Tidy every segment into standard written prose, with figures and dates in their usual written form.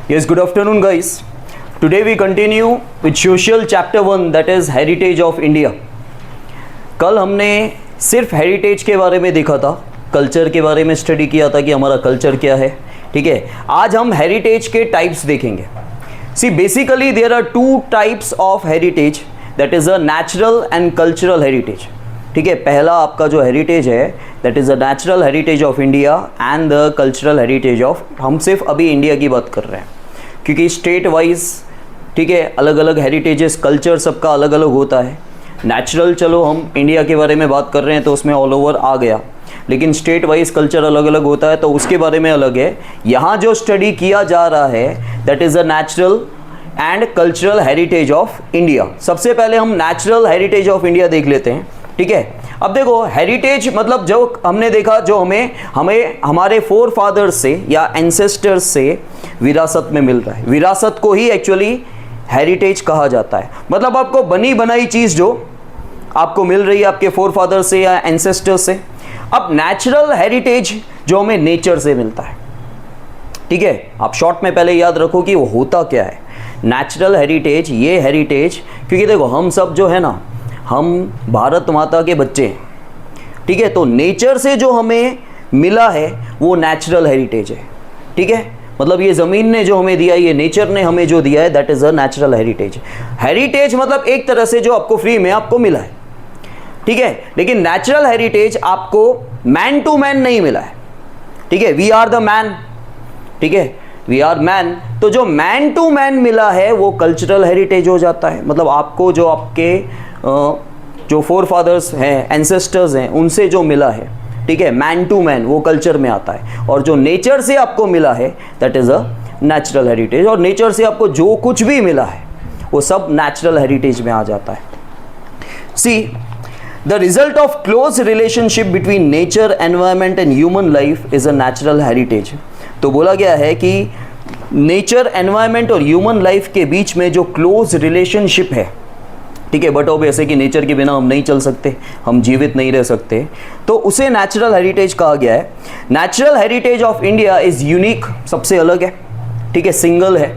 Yes, good afternoon guys. Today we continue with social chapter 1 that is heritage of India. कल हमने सिर्फ heritage के बारे में देखा था, कल्चर के बारे में स्टडी किया था कि हमारा कल्चर क्या है. ठीक है, आज हम हेरिटेज के टाइप्स देखेंगे. See basically there are two types of heritage, that is a natural and cultural heritage. ठीक है, पहला आपका जो हेरिटेज है that is a natural heritage of India and the cultural heritage of, हम सिर्फ अभी इंडिया की बात कर रहे हैं क्योंकि स्टेट वाइज ठीक है अलग अलग हेरिटेजेस, कल्चर सबका अलग अलग होता है. नेचुरल चलो हम इंडिया के बारे में बात कर रहे हैं तो उसमें ऑल ओवर आ गया, लेकिन स्टेट वाइज कल्चर अलग अलग होता है तो उसके बारे में अलग है. यहाँ जो स्टडी किया जा रहा है that is a natural and cultural heritage of India. सबसे पहले हम नेचुरल हेरिटेज ऑफ इंडिया देख लेते हैं. ठीक है, अब देखो हेरिटेज मतलब जो हमने देखा जो हमें हमारे फोर फादर्स से या एंसेस्टर्स से विरासत में मिल रहा है, विरासत को ही एक्चुअली हेरिटेज कहा जाता है. मतलब आपको बनी बनाई चीज़ जो आपको मिल रही है आपके फोर फादर से या एंसेस्टर्स से. अब नेचुरल हेरिटेज जो हमें नेचर से मिलता है. ठीक है, आप शॉर्ट में पहले याद रखो कि वो होता क्या है. नेचुरल हेरिटेज, ये हेरिटेज क्योंकि देखो हम सब जो है ना, हम भारत माता के बच्चे हैं. ठीक है, तो नेचर से जो हमें मिला है वो नेचुरल हेरिटेज है. ठीक है, मतलब ये ज़मीन ने जो हमें दिया है, ये नेचर ने हमें जो दिया है that is a natural heritage. Heritage मतलब एक तरह से जो आपको फ्री में आपको मिला है. ठीक है, लेकिन नेचुरल हेरिटेज आपको मैन टू मैन नहीं मिला है. ठीक है, वी आर द मैन. ठीक है, वी आर मैन. तो जो मैन टू मैन मिला है वो कल्चरल हेरिटेज हो जाता है. मतलब आपको जो आपके जो फोर फादर्स हैं, एंसेस्टर्स हैं, उनसे जो मिला है, ठीक है, मैन टू मैन, वो कल्चर में आता है. और जो नेचर से आपको मिला है that is a natural heritage. और नेचर से आपको जो कुछ भी मिला है वो सब नेचुरल हेरिटेज में आ जाता है. See the result of close relationship between nature, environment and human life is a natural heritage. तो बोला गया है कि नेचर, एनवायरमेंट और ह्यूमन लाइफ के बीच में जो क्लोज रिलेशनशिप है, ठीक है, बट ऑब्वियस है कि नेचर के बिना हम नहीं चल सकते, हम जीवित नहीं रह सकते, तो उसे नेचुरल हेरिटेज कहा गया है. Natural heritage of India is unique, सबसे अलग है. ठीक है, सिंगल है,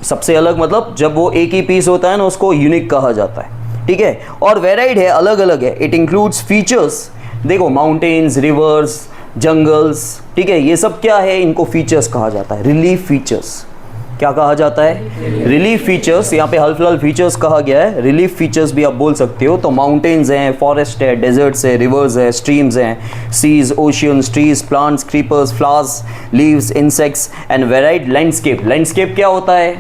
सबसे अलग मतलब जब वो एक ही पीस होता है ना उसको यूनिक कहा जाता है. ठीक है, और वेराइड है, अलग अलग है. इट इंक्लूड्स फीचर्स, देखो माउंटेन्स, रिवर्स, जंगल्स. ठीक है, ये सब क्या है, इनको फीचर्स कहा जाता है. रिलीफ फीचर्स, क्या कहा जाता है, रिलीफ फीचर्स. यहाँ पे हल्फिल फीचर्स कहा गया है, रिलीफ फीचर्स भी आप बोल सकते हो. तो माउंटेन्स हैं, फॉरेस्ट है, डेजर्ट्स है, रिवर्स है, स्ट्रीम्स हैं, seas, oceans, trees, plants, creepers, flowers, leaves, insects and varied landscape. Landscape क्या होता है,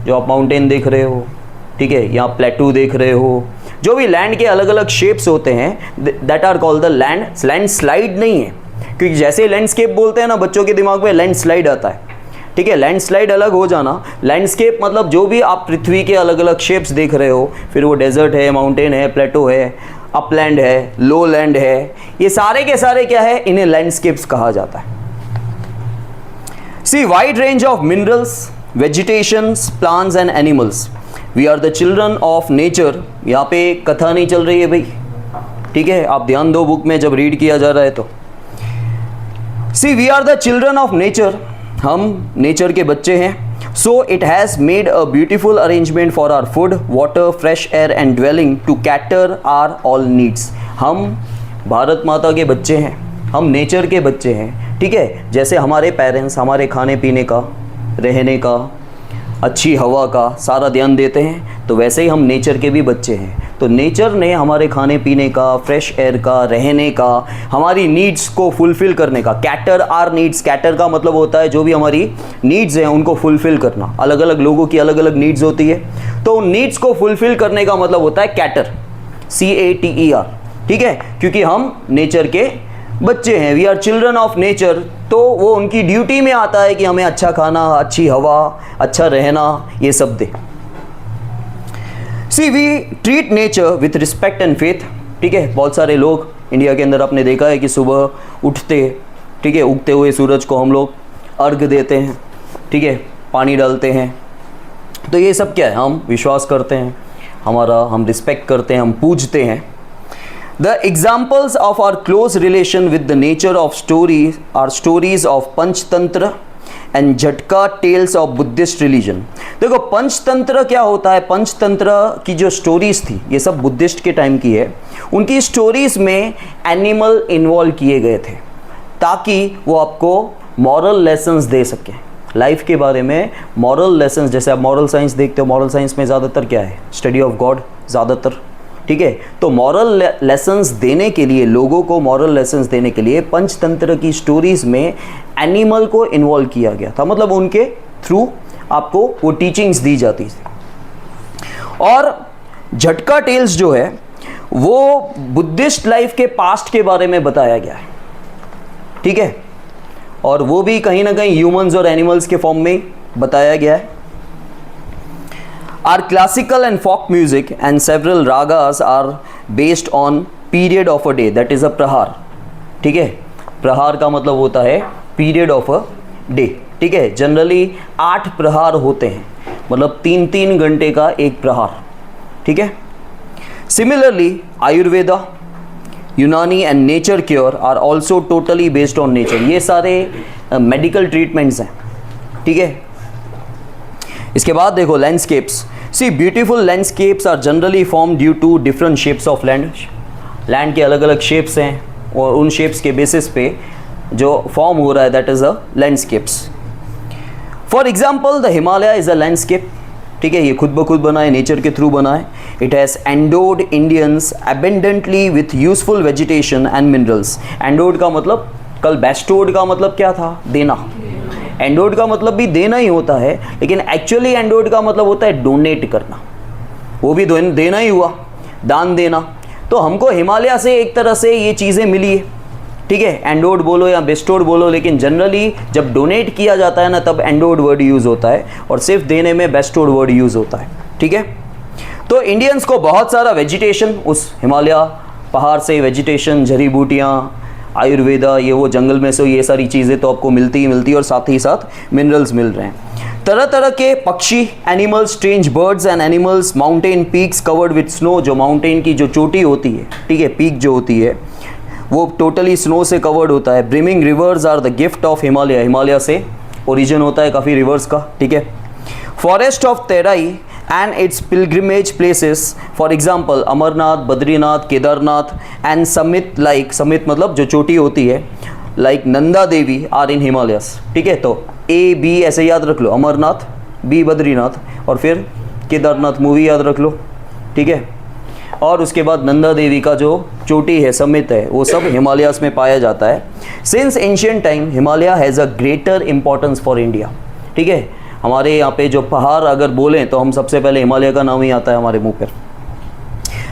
जो आप माउंटेन देख रहे हो, ठीक है, यहाँ प्लेटू देख रहे हो, जो भी लैंड के अलग अलग शेप्स होते हैं that are called the land. Landslide नहीं है, क्योंकि जैसे लैंडस्केप बोलते हैं ना बच्चों के दिमाग में लैंड स्लाइड आता है. ठीक है, लैंडस्लाइड अलग हो जाना. लैंडस्केप मतलब जो भी आप पृथ्वी के अलग अलग शेप्स देख रहे हो, फिर वो डेजर्ट है, माउंटेन है, प्लेटो है, अपलैंड है, लो लैंड है, ये सारे के सारे क्या है, इन्हें लैंडस्केप्स कहा जाता है. See wide range of minerals, vegetations, plants and animals. We are the children of nature. यहाँ पे कथा नहीं चल रही है भाई. ठीक है, आप ध्यान दो बुक में जब रीड किया जा रहा है तो. See we are the children of nature, हम नेचर के बच्चे हैं. So it has made a beautiful arrangement for our food, water, fresh air and dwelling to cater our all needs. हम भारत माता के बच्चे हैं, हम नेचर के बच्चे हैं. ठीक है, जैसे हमारे पेरेंट्स हमारे खाने पीने का, रहने का, अच्छी हवा का सारा ध्यान देते हैं, तो वैसे ही हम नेचर के भी बच्चे हैं. तो नेचर ने हमारे खाने पीने का, फ्रेश एयर का, रहने का, हमारी नीड्स को फुलफ़िल करने का, कैटर आर नीड्स. कैटर का मतलब होता है जो भी हमारी नीड्स हैं उनको फुलफ़िल करना. अलग अलग लोगों की अलग अलग नीड्स होती है, तो उन नीड्स को फुलफ़िल करने का मतलब होता है कैटर, CATER. ठीक है, क्योंकि हम नेचर के बच्चे हैं, we are children of nature. तो वो उनकी ड्यूटी में आता है कि हमें अच्छा खाना, अच्छी हवा, अच्छा रहना, ये सब दे. See we treat nature with respect and faith. ठीक है, बहुत सारे लोग इंडिया के अंदर आपने देखा है कि सुबह उठते, ठीक है, उगते हुए सूरज को हम लोग अर्घ देते हैं. ठीक है, पानी डालते हैं. तो ये सब क्या है, हम विश्वास करते हैं, हम रिस्पेक्ट करते हैं, हम पूजते हैं. The examples of our close relation with the nature of stories are stories of Panchtantra and झटका टेल्स ऑफ बुद्धिस्ट रिलीजन। देखो पंचतंत्र क्या होता है, पंचतंत्र की जो स्टोरीज थी ये सब बुद्धिस्ट के टाइम की है। उनकी स्टोरीज में एनिमल इन्वॉल्व किए गए थे ताकि वो आपको मॉरल लेसन्स दे सकें लाइफ के बारे में। मॉरल लेसन्स, जैसे आप मॉरल साइंस देखते हो, मॉरल साइंस में ज़्यादातर क्या है, स्टडी ऑफ गॉड ज़्यादातर, ठीक है। तो मॉरल लेसन्स देने के लिए, लोगों को मॉरल लेसन्स देने के लिए पंचतंत्र की स्टोरीज़ में एनिमल को इन्वॉल्व किया गया था, मतलब उनके थ्रू आपको वो टीचिंग्स दी जाती थी। और झटका टेल्स जो है वो बुद्धिस्ट लाइफ के पास्ट के बारे में बताया गया है, ठीक है, और वो भी कहीं ना कहीं ह्यूमंस और एनिमल्स के फॉर्म में बताया गया है। Our classical and folk music and several ragas are based on period of a day, that is a प्रहार, ठीक है। प्रहार का मतलब होता है period of a day, ठीक है। जनरली 8 प्रहार होते हैं, मतलब 3-3 घंटे का एक प्रहार, ठीक है। Similarly Ayurveda, Unani and nature cure are also totally based on nature. ये सारे मेडिकल ट्रीटमेंट्स हैं, ठीक है। इसके बाद देखो landscapes. See beautiful landscapes are generally form due to different shapes of land. Land के अलग अलग शेप्स हैं और उन शेप्स के बेसिस पे जो फॉर्म हो रहा है that is a landscapes. For example the Himalaya is a landscape, ठीक है। ये खुद ब खुद बना है, नेचर के थ्रू बना है। It has endowed Indians abundantly with useful vegetation and minerals. Endowed का मतलब, कल बेस्टोड का मतलब क्या था, देना। एंडोड का मतलब भी देना ही होता है, लेकिन एक्चुअली एंडोड का मतलब होता है डोनेट करना, वो भी देना ही हुआ, दान देना। तो हमको हिमालय से एक तरह से ये चीज़ें मिली है, ठीक है। एंडोड बोलो या बेस्टोड बोलो, लेकिन जनरली जब डोनेट किया जाता है ना तब एंडोड वर्ड यूज़ होता है और सिर्फ देने में बेस्टोड वर्ड यूज़ होता है, ठीक है। तो इंडियंस को बहुत सारा वेजिटेशन, उस हिमालय पहाड़ से वेजिटेशन, जड़ी बूटियाँ, आयुर्वेदा, ये वो जंगल में से ये सारी चीज़ें तो आपको मिलती ही मिलती है, और साथ ही साथ मिनरल्स मिल रहे हैं। तरह तरह के पक्षी, animals, strange birds and animals, mountain peaks covered with snow. जो माउंटेन की जो चोटी होती है, ठीक है, पीक जो होती है वो टोटली स्नो से कवर्ड होता है। Brimming rivers are the gift of Himalaya. Himalaya से ओरिजिन होता है काफ़ी रिवर्स का, ठीक है। Forest of Terai and its pilgrimage places, for example Amarnath, Badrinath, Kedarnath and summit, like summit मतलब जो चोटी होती है, like Nanda Devi are in Himalayas, ठीक है। तो A B ऐसे याद रख लो, अमरनाथ, B बद्रीनाथ, और फिर केदारनाथ मूवी याद रख लो, ठीक है। और उसके बाद नंदा देवी का जो चोटी है, समित है, वो सब हिमालयास में पाया जाता है। Since ancient time Himalaya has a greater importance for India, ठीक है। हमारे यहाँ पे जो पहाड़ अगर बोलें तो हम सबसे पहले हिमालय का नाम ही आता है हमारे मुंह पर।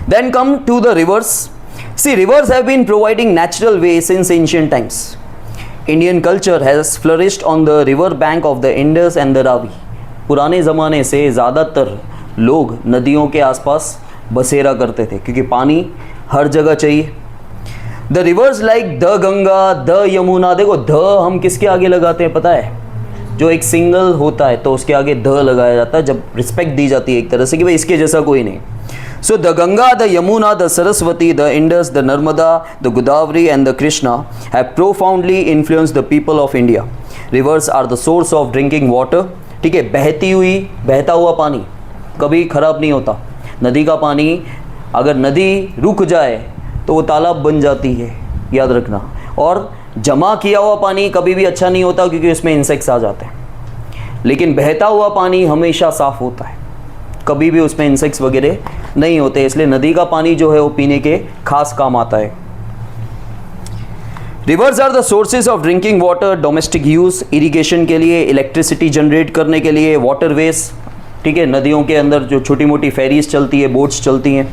Then come to the rivers. See rivers have been providing natural way since ancient times. Indian culture has flourished on the river bank of the Indus and the Ravi. पुराने ज़माने से ज़्यादातर लोग नदियों के आसपास बसेरा करते थे क्योंकि पानी हर जगह चाहिए। The reverse like the Ganga, the Yamuna. देखो द हम किसके आगे लगाते हैं पता है, जो एक सिंगल होता है तो उसके आगे द लगाया जाता है, जब रिस्पेक्ट दी जाती है एक तरह से कि भाई इसके जैसा कोई नहीं। So the Ganga, the Yamuna, the Saraswati, the Indus, the Narmada, the Godavari and the Krishna have profoundly influenced the people of India. Rivers are the source of drinking water, ठीक है। बहता हुआ पानी कभी खराब नहीं होता। नदी का पानी अगर नदी रुक जाए तो वो तालाब बन जाती है, याद रखना। और जमा किया हुआ पानी कभी भी अच्छा नहीं होता क्योंकि उसमें इंसेक्ट्स आ जाते हैं, लेकिन बहता हुआ पानी हमेशा साफ़ होता है, कभी भी उसमें इंसेक्ट्स वगैरह नहीं होते। इसलिए नदी का पानी जो है वो पीने के खास काम आता है। Rivers are the sources of drinking water, domestic use, irrigation के लिए, इलेक्ट्रिसिटी जनरेट करने के लिए, वाटरवेज, ठीक है। नदियों के अंदर जो छोटी मोटी फेरीज चलती है, बोट्स चलती हैं।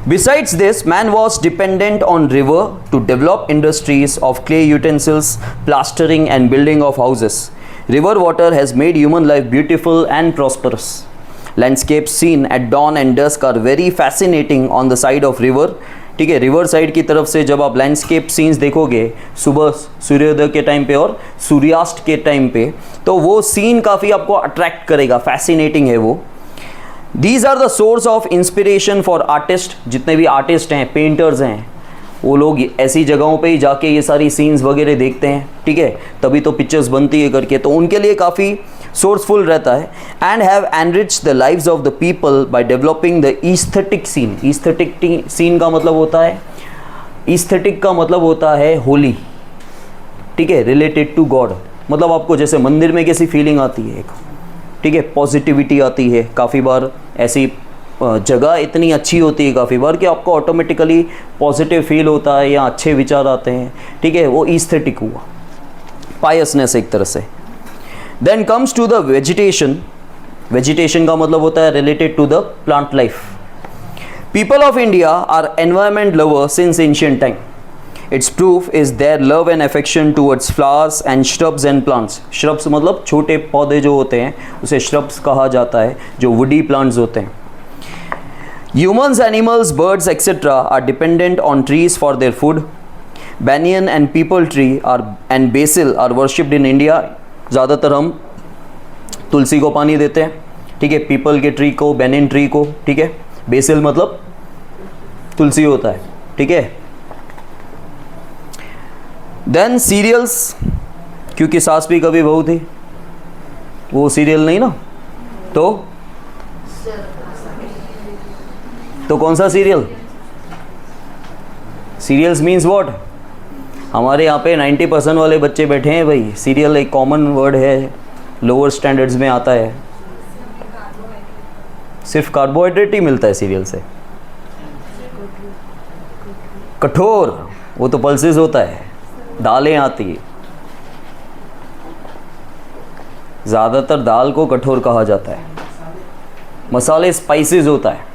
Besides this, man was dependent on river to develop industries of clay utensils, plastering and building of houses. River water has made human life beautiful and prosperous. Landscapes seen at dawn and dusk are very fascinating on the side of river. ठीक है, river side की तरफ से जब आप landscape scenes देखोगे सुबह सूर्योदय के टाइम पे और सूर्यास्त के टाइम पे, तो वो सीन काफ़ी आपको अट्रैक्ट करेगा, फैसिनेटिंग है वो। These are the source of inspiration for artists। जितने भी आर्टिस्ट हैं, पेंटर्स हैं, वो लोग ऐसी जगहों पे ही जाके ये सारी सीन्स वगैरह देखते हैं, ठीक है, तभी तो पिक्चर्स बनती है करके, तो उनके लिए काफ़ी सोर्सफुल रहता है। And have enrich the lives of the people by developing the aesthetic scene. Aesthetic scene का मतलब होता है, ईस्थेटिक का मतलब होता है होली, ठीक है, रिलेटेड टू गॉड। मतलब आपको जैसे मंदिर में कैसी फीलिंग आती है एक, ठीक है, पॉजिटिविटी आती है, काफ़ी बार ऐसी जगह इतनी अच्छी होती है काफ़ी बार कि आपको ऑटोमेटिकली पॉजिटिव फील होता है या अच्छे विचार आते हैं, ठीक है, वो ईस्थेटिक हुआ, पायसनेस एक तरह से। Then comes to the vegetation. Vegetation का मतलब होता है related to the plant life. People of India are environment lover since ancient time. Its proof is their love and affection towards flowers and shrubs and plants. Shrubs मतलब छोटे पौधे जो होते हैं उसे श्रब्स कहा जाता है, जो वुडी प्लांट्स होते हैं। Humans, animals, birds, etc. are dependent on trees for their food. Banyan and people tree and basil are worshipped in India. ज़्यादातर हम तुलसी को पानी देते हैं, ठीक है, पीपल के ट्री को, बैनियन ट्री को, ठीक है, बेसिल मतलब तुलसी होता है, ठीक है। देन सीरियल्स, क्योंकि सास भी कभी बहू थी, वो सीरियल नहीं ना, तो कौन सा सीरियल? Serials means what? हमारे यहाँ पे 90% वाले बच्चे बैठे हैं भाई, सीरियल एक कॉमन वर्ड है, लोअर स्टैंडर्ड्स में आता है। सिर्फ कार्बोहाइड्रेट ही मिलता है सीरियल से। कठोर, वो तो पल्सेस होता है, दालें आती है, ज़्यादातर दाल को कठोर कहा जाता है। मसाले स्पाइसेस होता है,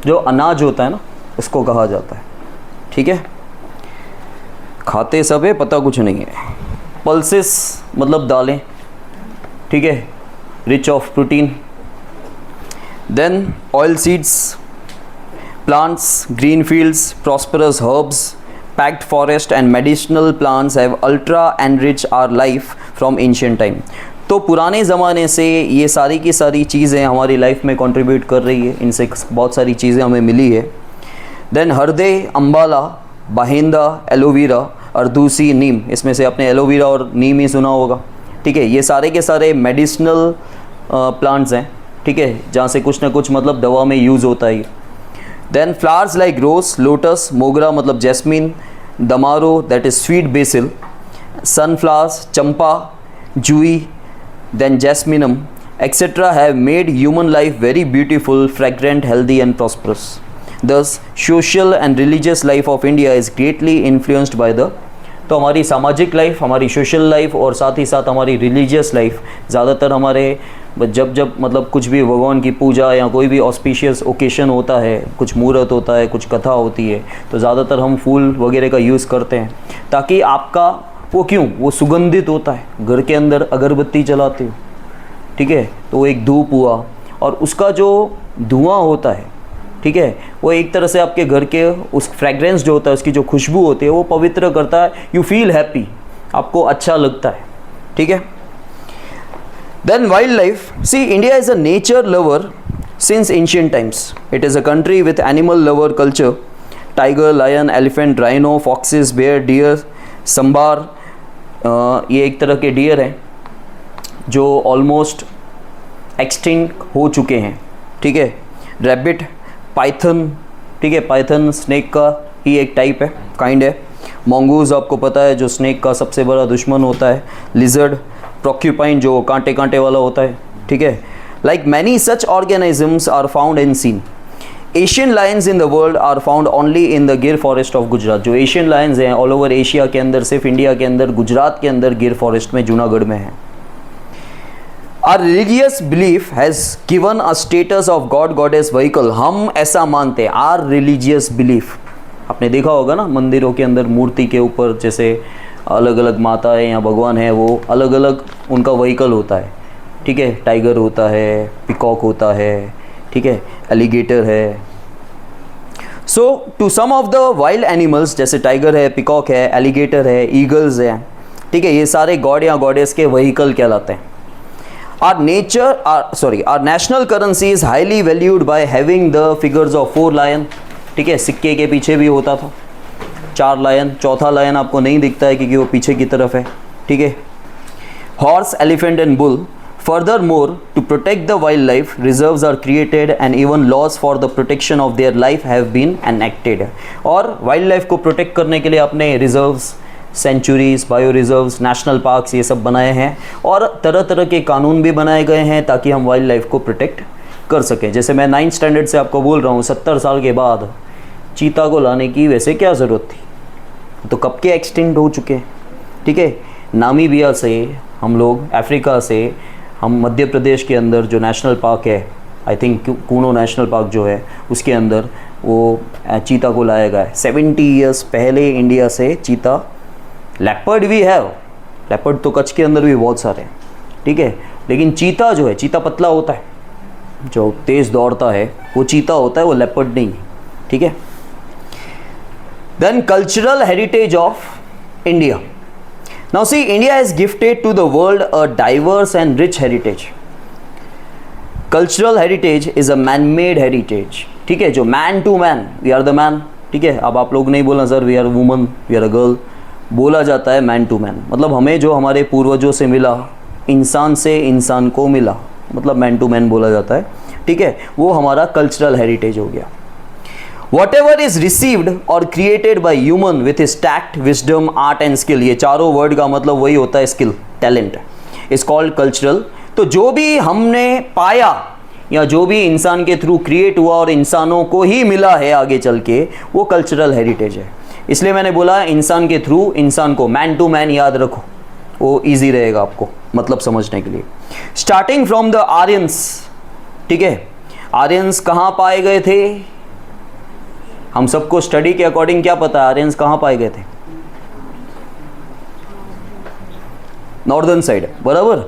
जो अनाज होता है ना उसको कहा जाता है, ठीक है। खाते सब है, पता कुछ नहीं है। पल्सेस मतलब दालें, ठीक है, rich of protein. Then oil seeds, plants, green fields, prosperous herbs, packed forest and medicinal plants have ultra enrich our life from ancient time. तो पुराने ज़माने से ये सारी की सारी चीज़ें हमारी लाइफ में कंट्रीब्यूट कर रही है, इनसे बहुत सारी चीज़ें हमें मिली है। देन हरदे, अम्बाला, बाहिंदा, एलोवेरा, अर्दूसी, नीम, इसमें से आपने एलोवेरा और नीम ही सुना होगा, ठीक है। ये सारे के सारे मेडिसिनल प्लांट्स हैं, ठीक है, जहाँ से कुछ ना कुछ मतलब दवा में यूज़ होता है। Then flowers like rose, lotus, mogra मतलब jasmine, damaro that is sweet basil, sunflowers, champa, jui, then jasminum etc. have made human life very beautiful, fragrant, healthy and prosperous. Thus social and religious life of India is greatly influenced by the, तो हमारी सामाजिक life, हमारी social life और साथ ही साथ हमारी religious life, ज़्यादातर हमारे जब मतलब कुछ भी भगवान की पूजा या कोई भी ऑस्पिशियस ओकेशन होता है, कुछ मुहूर्त होता है, कुछ कथा होती है, तो ज़्यादातर हम फूल वगैरह का यूज़ करते हैं, ताकि आपका वो सुगंधित होता है। घर के अंदर अगरबत्ती जलाते हो, ठीक है, तो एक धूप हुआ और उसका जो धुआं होता है, ठीक है, वो एक तरह से आपके घर के उस फ्रेग्रेंस जो होता है, उसकी जो खुशबू होती है, वो पवित्र करता है। यू फील हैप्पी, आपको अच्छा लगता है, ठीक है। Then wildlife, see India is a nature lover since ancient times. It is a country with animal lover culture. Tiger, lion, elephant, rhino, foxes, bear, deer, sambar, ये एक तरह के डियर हैं जो ऑलमोस्ट एक्सटिंक्ट हो चुके हैं, ठीक है। रैबिट, पाइथन, ठीक है, पाइथन स्नेक का ही एक टाइप है, काइंड है। मोंगूज आपको पता है जो स्नेक का सबसे बड़ा दुश्मन होता है। लिजर्ड, प्रोक्यूपाइन जो कांटे कांटे वाला होता है, ठीक है। Like many such organisms are found in scene. Asian lions in the world are found only in the Gir forest of Gujarat. जो एशियन लायंस हैं ऑल ओवर एशिया के अंदर, सिर्फ इंडिया के अंदर, गुजरात के अंदर गिर फॉरेस्ट में, जूनागढ़ में है। Our religious belief has given a status of god goddess vehicle. हम ऐसा मानते हैं, आर रिलीजियस बिलीफ, आपने देखा होगा ना मंदिरों के अंदर मूर्ति के ऊपर जैसे अलग अलग माताएं या भगवान है, वो अलग अलग उनका व्हीकल होता है, ठीक है। टाइगर होता है, पिकॉक होता है, ठीक है, एलिगेटर है। So to some of the wild animals, जैसे टाइगर है, पिकॉक है, एलिगेटर है, ईगल्स है, ठीक है, ये सारे गॉड या गॉडेस के व्हीकल कहलाते हैं। Our national currency is highly valued by having the figures of 4 lion. ठीक है, सिक्के के पीछे भी होता था 4 लायन, चौथा लायन आपको नहीं दिखता है क्योंकि वो पीछे की तरफ है, ठीक है। Horse, elephant and bull. Furthermore, to protect the wildlife, reserves are created and even laws for the protection of their life have been enacted. और वाइल्ड लाइफ को प्रोटेक्ट करने के लिए आपने reserves, sanctuaries, bio reserves, national parks ये सब बनाए हैं और तरह तरह के कानून भी बनाए गए हैं ताकि हम वाइल्ड लाइफ को प्रोटेक्ट कर सकें। जैसे मैं 9th स्टैंडर्ड से आपको बोल रहा हूँ, 70 साल के बाद चीता को लाने की वैसे क्या ज़रूरत थी, तो कब के एक्सटिंक्ट हो चुके हैं, ठीक है। नामीबिया से हम लोग, अफ्रीका से हम, मध्य प्रदेश के अंदर जो नेशनल पार्क है, I think Kuno national park जो है, उसके अंदर वो चीता को लाया गया है। 70 ईयर्स पहले इंडिया से चीता, लेपर्ड भी है, लेपर्ड तो कच्छ के अंदर भी बहुत सारे हैं, ठीक है, लेकिन चीता जो है, चीता पतला होता है, जो तेज़ दौड़ता है वो चीता होता है, वो लेपर्ड नहीं है, ठीक है। Then cultural heritage of India. Now see, India has gifted to the world a diverse and rich heritage. Cultural heritage is a man-made heritage. ठीक है, जो man to man, we are the man. ठीक है, अब आप लोग नहीं बोलना sir we are a woman, we are a girl. बोला जाता है man to man, मतलब हमें जो हमारे पूर्वजों से मिला, इंसान से इंसान को मिला, मतलब man to man बोला जाता है, ठीक है, वो हमारा cultural heritage हो गया। Whatever is received or created by human with his tact, wisdom, art and skill, ये चारों वर्ड का मतलब वही होता है, skill, talent, is called cultural. तो जो भी हमने पाया या जो भी इंसान के थ्रू क्रिएट हुआ और इंसानों को ही मिला है आगे चल के, वो कल्चरल हेरिटेज है। इसलिए मैंने बोला इंसान के थ्रू इंसान को, मैन टू मैन याद रखो, वो ईजी रहेगा आपको मतलब समझने के लिए। स्टार्टिंग फ्रॉम द आर्यंस, ठीक है, आर्यंस कहाँ पाए गए थे, हम सबको स्टडी के अकॉर्डिंग क्या पता है आर्यंस कहाँ पाए गए थे, नॉर्दर्न साइड, बराबर।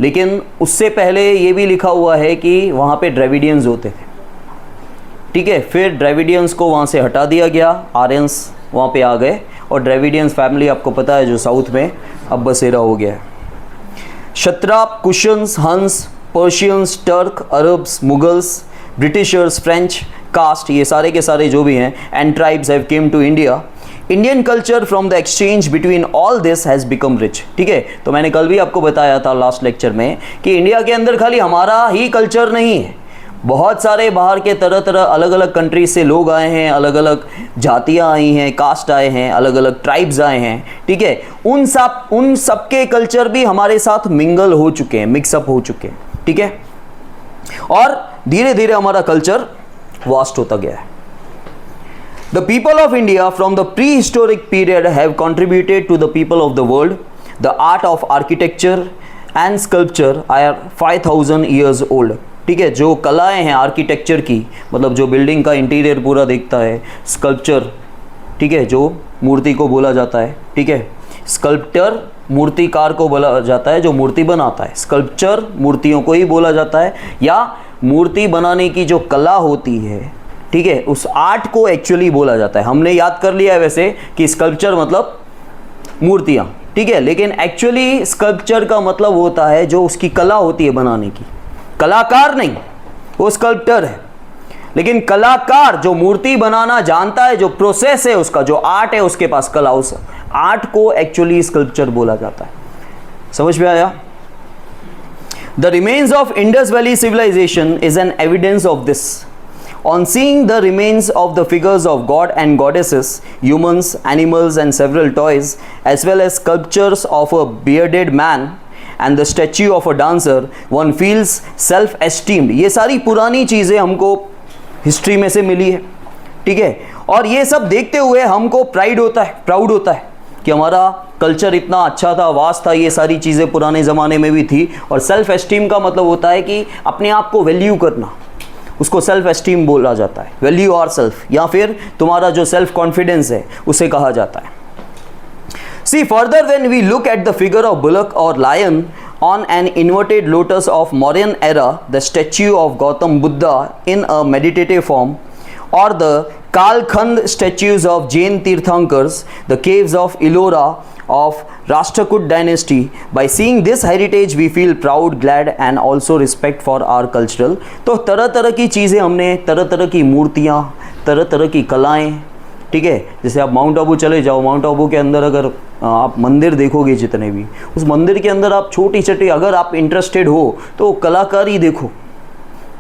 लेकिन उससे पहले ये भी लिखा हुआ है कि वहाँ पे ड्रेविडियंस होते थे, ठीक है, फिर ड्रेविडियंस को वहाँ से हटा दिया गया, आर्यंस वहाँ पे आ गए और ड्रेविडियंस फैमिली आपको पता है जो साउथ में अब बसेरा हो गया है। Kshatrapa, Kushans, Huns, Persians, Turk, Arabs, Mughals, Britishers, French, caste, ये सारे के सारे जो भी हैं, and tribes have came to India. Indian culture from the exchange between all this has become rich, ठीक है। तो मैंने कल भी आपको बताया था लास्ट लेक्चर में कि इंडिया के अंदर खाली हमारा ही कल्चर नहीं है, बहुत सारे बाहर के तरह तरह अलग अलग कंट्रीज से लोग आए हैं, अलग अलग जातियाँ आई हैं, कास्ट आए हैं, अलग अलग ट्राइब्स आए हैं, ठीक है। उन सब के कल्चर भी हमारे साथ मिंगल हो चुके हैं, मिक्सअप हो चुके हैं, ठीक है, और धीरे धीरे हमारा कल्चर वास्ट होता गया है। The people of India from the prehistoric period have contributed to the people of the world. The art of architecture and sculpture are 5000 years old. ठीक है, जो कलाएं हैं आर्किटेक्चर की, मतलब जो बिल्डिंग का इंटीरियर पूरा देखता है, स्कल्पचर, ठीक है, जो मूर्ति को बोला जाता है, ठीक है, स्कल्प्टर मूर्तिकार को बोला जाता है जो मूर्ति बनाता है, स्कल्पचर मूर्तियों को ही बोला जाता है, या मूर्ति बनाने की जो कला होती है, ठीक है, उस आर्ट को एक्चुअली बोला जाता है। हमने याद कर लिया है वैसे कि स्कल्पचर मतलब मूर्तियाँ, ठीक है, लेकिन एक्चुअली स्कल्पचर का मतलब होता है जो उसकी कला होती है बनाने की, कलाकार नहीं, वो स्कल्प्टर है, लेकिन कलाकार जो मूर्ति बनाना जानता है, जो प्रोसेस है उसका, जो आर्ट है उसके पास कला, उस आर्ट को एक्चुअली स्कल्पचर बोला जाता है। समझ में आया? The remains of Indus Valley civilization is an evidence of this. On seeing the remains of the figures of god and goddesses, humans, animals and several toys, as well as sculptures of a bearded man and the statue of a dancer, one feels self-esteemed. ये सारी पुरानी चीज़ें हमको history में से मिली है, ठीक है, और ये सब देखते हुए हमको प्राइड होता है, प्राउड होता है कि हमारा कल्चर इतना अच्छा था, वास्ट था, ये सारी चीज़ें पुराने ज़माने में भी थी। और सेल्फ एस्टीम का मतलब होता है कि अपने आप को वैल्यू करना, उसको सेल्फ एस्टीम बोला जाता है, वैल्यू और सेल्फ, या फिर तुम्हारा जो सेल्फ कॉन्फिडेंस है उसे कहा जाता है। See further when we look at the figure of bullock और lion on an inverted lotus of Mauryan era, the statue of Gautam Buddha in a meditative form, or the Kalkhand statues of Jain Tirthankars, the caves of Ellora of Rashtrakud dynasty, by seeing this heritage we feel proud, glad and also respect for our cultural। तो तरह तरह की चीज़ें हमने, तरह तरह की मूर्तियाँ, तरह तरह की कलाएं, ठीक है। जैसे आप माउंट आबू चले जाओ, माउंट आबू के अंदर अगर आप मंदिर देखोगे जितने भी, उस मंदिर के अंदर आप छोटी छोटी, अगर आप इंटरेस्टेड हो तो कलाकारी देखो,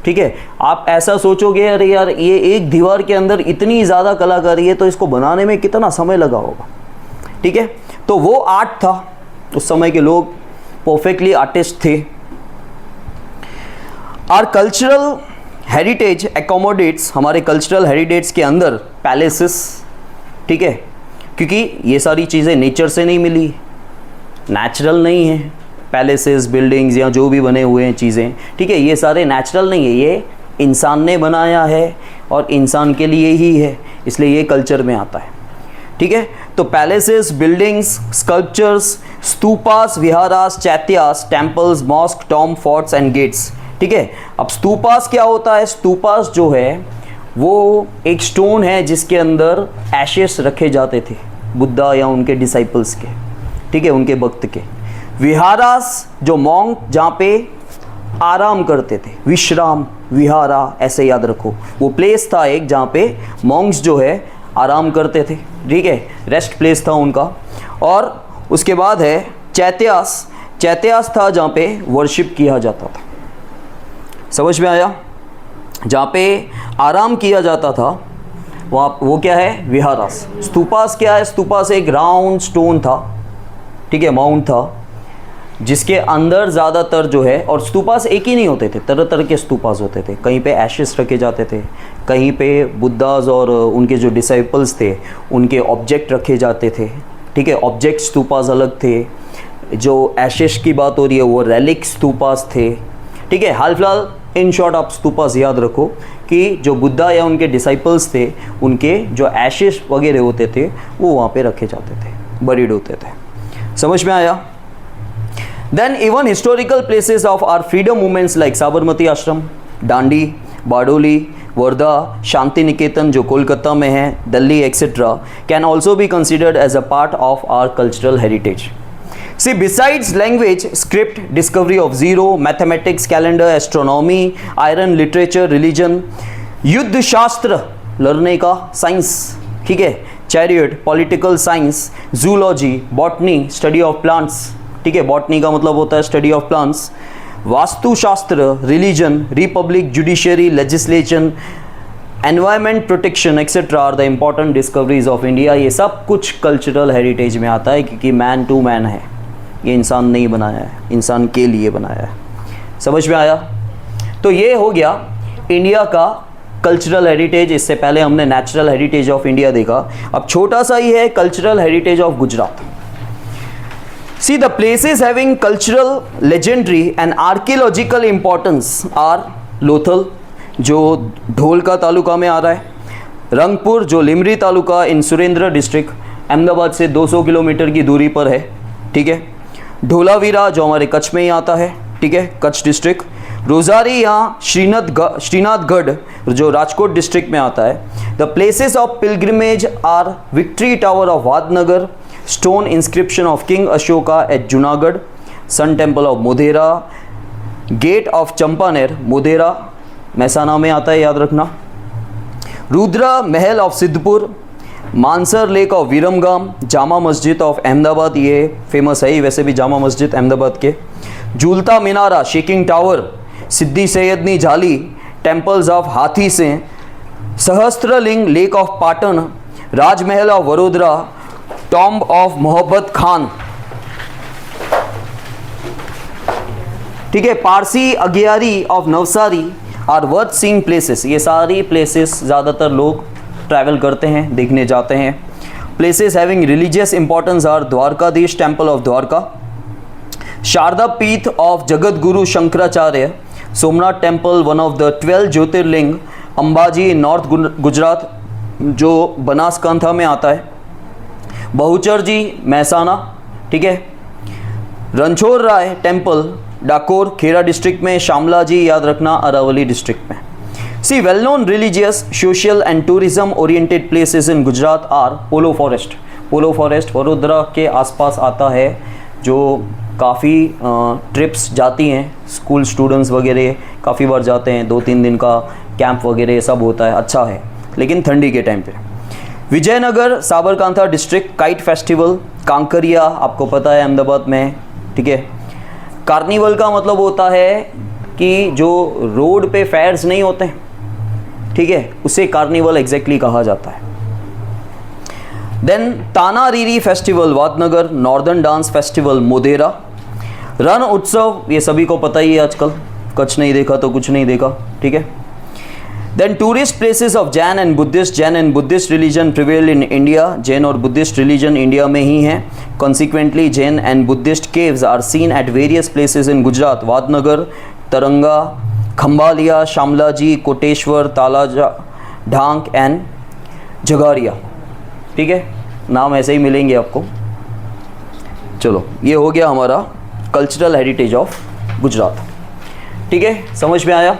ठीक है। आप ऐसा सोचोगे अरे यार ये एक दीवार के अंदर इतनी ज़्यादा कलाकारी है तो इसको बनाने में कितना समय लगा होगा, ठीक है। तो वो आर्ट था, उस समय के लोग परफेक्टली आर्टिस्ट थे। आर कल्चरल हेरिटेज एकोमोडेट्स, हमारे कल्चरल हेरिटेज के अंदर पैलेसेस, ठीक है, क्योंकि ये सारी चीज़ें नेचर से नहीं मिली, नेचुरल नहीं है। पैलेसेस, बिल्डिंग्स या जो भी बने हुए हैं चीज़ें, ठीक है, ये सारे नेचुरल नहीं है, ये इंसान ने बनाया है और इंसान के लिए ही है, इसलिए ये कल्चर में आता है, ठीक है। तो palaces, buildings, sculptures, stupas, viharas, chaityas, temples, mosque, tomb, forts and gates, ठीक है। अब स्तूपास क्या होता है? स्तूपास जो है वो एक स्टोन है जिसके अंदर एशेस रखे जाते थे बुद्धा या उनके डिसाइपल्स के, ठीक है, उनके भक्त के। विहारास जो मॉन्क जहाँ पे आराम करते थे, विश्राम, विहारा ऐसे याद रखो, वो प्लेस था एक जहाँ पे मॉन्क्स जो है आराम करते थे, ठीक है, रेस्ट प्लेस था उनका। और उसके बाद है चैत्यास, चैत्यास था जहाँ पे वर्शिप किया जाता था, समझ में आया, जहाँ पे आराम किया जाता था वहाँ, वो क्या है? विहारास। स्तूपास क्या है? स्तूपास एक राउंड स्टोन था, ठीक है, माउंट था, जिसके अंदर ज़्यादातर जो है, और स्तूपास एक ही नहीं होते थे, तरह तरह के स्तूपास होते थे। कहीं पे एशेस रखे जाते थे, कहीं पे बुद्धास और उनके जो डिसाइपल्स थे उनके ऑब्जेक्ट रखे जाते थे, ठीक है, ऑब्जेक्ट स्तूपास अलग थे। जो एशेस की बात हो रही है वो रेलिक स्तूपास थे, ठीक है। हाल फिलहाल इन शॉर्ट आप स्तूपास याद रखो कि जो बुद्धा या उनके डिसाइपल्स थे उनके जो एशेस वगैरह होते थे वो वहाँ पे रखे जाते थे, बरीड होते थे, समझ में आया। Then even historical places of our freedom movements like Sabarmati Ashram, Dandi, Bardoli, Wardha, Shanti Niketan जो कोलकाता में है, Delhi etcetera, can also be considered as a part of our cultural heritage. See, besides language, script, discovery of zero, mathematics, calendar, astronomy, iron, literature, religion, युद्ध शास्त्र, लड़ने का science, ठीक है, chariot, political science, zoology, botany, study of plants, ठीक है, botany का मतलब होता है study of plants, vastushastra, religion, republic, judiciary, legislation, environment protection etcetera are the important discoveries of India. ये सब कुछ कल्चरल हेरिटेज में आता है क्योंकि मैन टू मैन है, ये इंसान नहीं बनाया है, इंसान के लिए बनाया है, समझ में आया। तो ये हो गया इंडिया का कल्चरल हेरिटेज। इससे पहले हमने नेचुरल हेरिटेज ऑफ इंडिया देखा, अब छोटा सा ही है cultural heritage of Gujarat. See the places having cultural, legendary and archaeological importance are Lothal जो ढोलका तालुका में आ रहा है, रंगपुर जो लिमरी तालुका इन सुरेंद्र डिस्ट्रिक्ट, अहमदाबाद से 200 किलोमीटर की दूरी पर है, ठीक है, ढोलावीरा जो हमारे कच्छ में ही आता है, ठीक है, कच्छ डिस्ट्रिक्ट, रोजारी यहाँ श्रीनाथगढ़ जो राजकोट डिस्ट्रिक्ट में आता है। The places of pilgrimage are victory tower of Vadnagar, stone inscription of king Ashoka at Junagadh, sun temple of Modhera, gate of Champaner Modhera Mehsana में आता है, याद रखना, Rudra Mahal of Siddhpur, Mansar lake of Viramgam, Jama Masjid of Ahmedabad, ये फेमस है ही वैसे भी जामा मस्जिद अहमदाबाद के, झूलता मीनारा, शेकिंग टावर, सिद्दी सैयदनी जाली, टेम्पल्स ऑफ हाथी से, Sahastraling lake of Patan, Rajmahal of Vadodara, tomb of मोहब्बत खान, ठीक है, Parsi Agiyari of Navsari are worth seeing places. ये सारी प्लेसेस ज़्यादातर लोग ट्रैवल करते हैं, देखने जाते हैं। Places having religious importance are Dwarkadhish temple of Dwarka, Sharada Peeth of Jagat Guru Shankaracharya, Somnath temple one of the 12 Jyotirlinga, Ambaji north Gujarat जो बनासकांठा में आता है, बहुचर जी महसाना, ठीक है, रणछोड़ राय टेम्पल डाकोर खेड़ा डिस्ट्रिक्ट में, शामला जी याद रखना अरावली डिस्ट्रिक्ट में। See well known religious, social and tourism oriented places in Gujarat are Polo forest. Polo forest Vadodara के आसपास आता है, जो काफ़ी ट्रिप्स जाती हैं, स्कूल स्टूडेंट्स वगैरह काफ़ी बार जाते हैं, 2-3 दिन का कैंप वगैरह सब होता है, अच्छा है। लेकिन ठंडी के टाइम पे। Vijaynagar Sabarkantha district kite festival, Kankaria आपको पता है अहमदाबाद में है, ठीक है। कार्निवल का मतलब होता है कि जो रोड पे फेयर्स नहीं होते हैं, ठीक है, उसे कार्निवल एग्जैक्टली कहा जाता है। Then Tanariri festival Vadnagar, northern dance festival Modhera, Rann Utsav ये सभी को पता ही है आजकल, कच्छ नहीं देखा तो कुछ नहीं देखा, ठीक है। Then tourist places of Jain and Buddhist religion prevail in India, Jain और बुद्धिस्ट रिलीजन इंडिया में ही हैं। Consequently Jain and Buddhist caves are seen at various places in Gujarat, Vadnagar, Taranga, Khambhalia, Shamlaji, Koteshwar, Talaja, Dhank and जगारिया, ठीक है, नाम ऐसे ही मिलेंगे आपको। चलो ये हो गया हमारा कल्चरल हेरिटेज ऑफ गुजरात, ठीक है, समझ में आया।